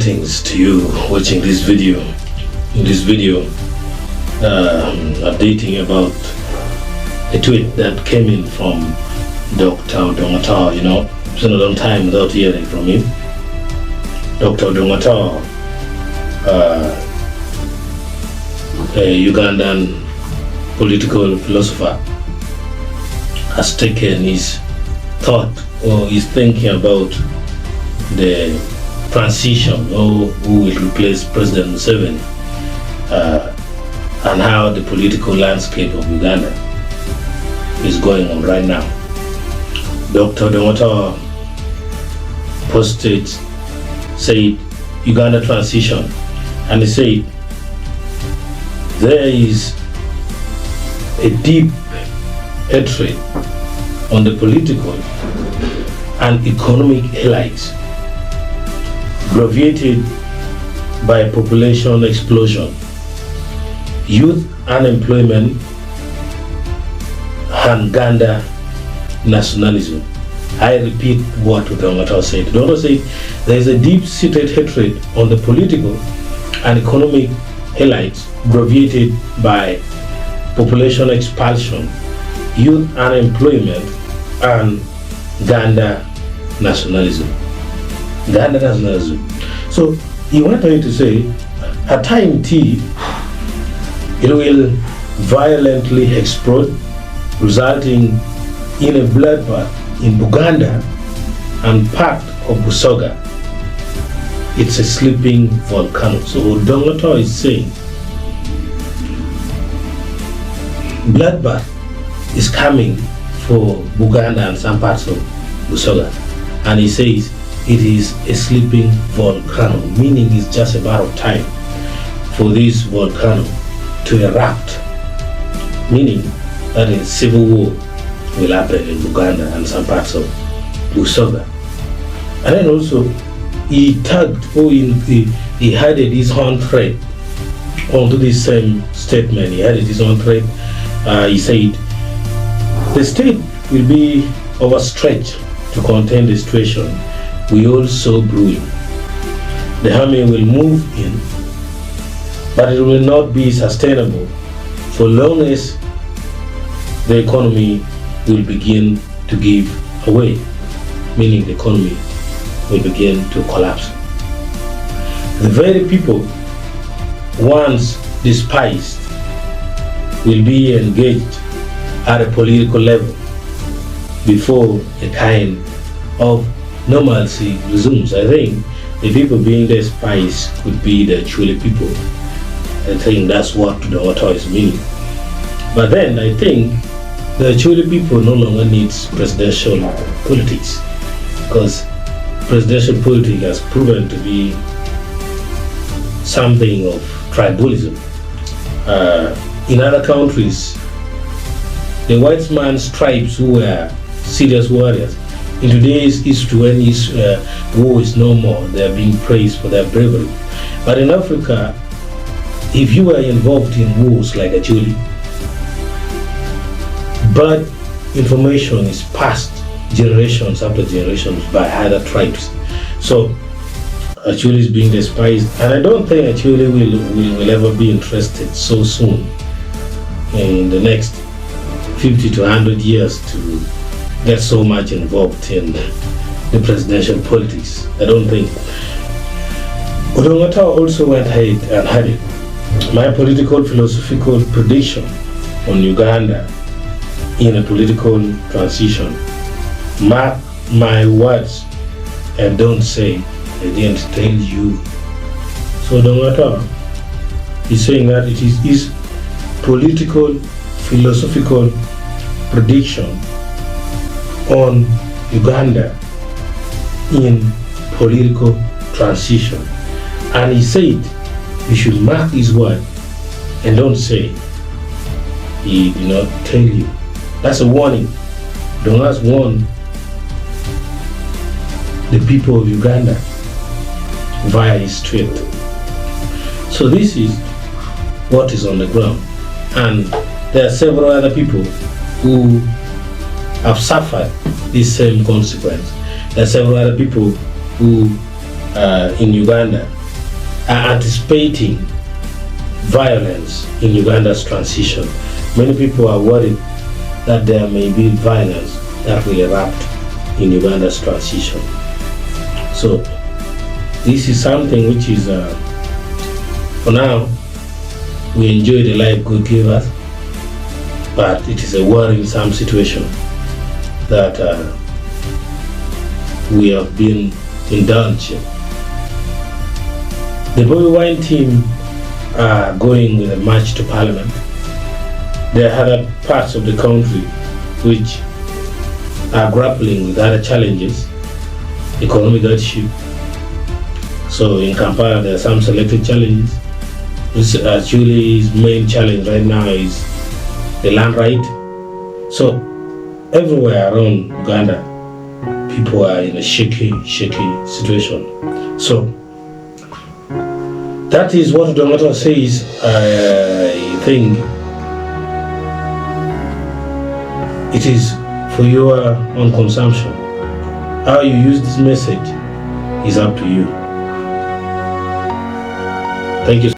greetings to you watching this video. In this video, updating about a tweet that came in from Dr. Odonga. You know, it's been a long time without hearing from him. Dr. Odonga, a Ugandan political philosopher, has taken his thought or is thinking about the transition or who will replace President Museveni and how the political landscape of Uganda is going on right now. Dr. Odonga posted, said Uganda transition, and he said there is a deep hatred on the political and economic elites, aggravated by population explosion, youth unemployment, and Uganda nationalism. I repeat what Odonga said. Odonga said there is a deep-seated hatred on the political and economic elites, aggravated by population expulsion, youth unemployment, and Uganda nationalism. Uganda nationalism. So he went on to say, at time T, it will violently explode, resulting in a bloodbath in Buganda and part of Busoga. It's a sleeping volcano. So Odonga is saying bloodbath is coming for Buganda and some parts of Busoga, and he says it is a sleeping volcano, meaning it's just a matter of time for this volcano to erupt, meaning that a civil war will happen in Uganda and some parts of Busoga. And then also he tagged or he added his own thread onto this same statement. He added his own thread. He said the state will be overstretched to contain the situation we all saw brewing. The army will move in, but it will not be sustainable for long as the economy will begin to give away, meaning the economy will begin to collapse. The very people once despised will be engaged at a political level before a kind of normalcy resumes. I think the people being despised could be the Acholi people. I think that's what the Otto is meaning. But then I think the Acholi people no longer needs presidential politics, because presidential politics has proven to be something of tribalism. In other countries, the white man's tribes who were serious warriors, in today's history when war is no more, they are being praised for their bravery. But in Africa, if you are involved in wars like Acholi, bad information is passed generations after generations by other tribes. So Acholi is being despised, and I don't think Acholi will ever be interested so soon in the next 50 to 100 years to get so much involved in the presidential politics. I don't think. Odonga also went ahead and added, my political philosophical prediction on Uganda in a political transition. Mark my words and don't say I didn't tell you. So Odonga is saying that it is his political philosophical prediction on Uganda in political transition. And he said you should mark his word and don't say he did not tell you. That's a warning. Odonga's warned the people of Uganda via his tweet. So this is what is on the ground, and there are several other people who have suffered this same consequence. There are several other people who in Uganda are anticipating violence in Uganda's transition. Many people are worried that there may be violence that will erupt in Uganda's transition. So this is something which is, for now, we enjoy the life God gave us, but it is a worrisome situation that we have been indulged in. The Bobi Wine team are going with a march to Parliament. There are other parts of the country which are grappling with other challenges, economic hardship. So in Kampala, there are some selected challenges. Acholi's main challenge right now is the land right. So everywhere around Uganda, people are in a shaky situation. So that is what Odonga says. I think it is for your own consumption. How you use this message is up to you. Thank you.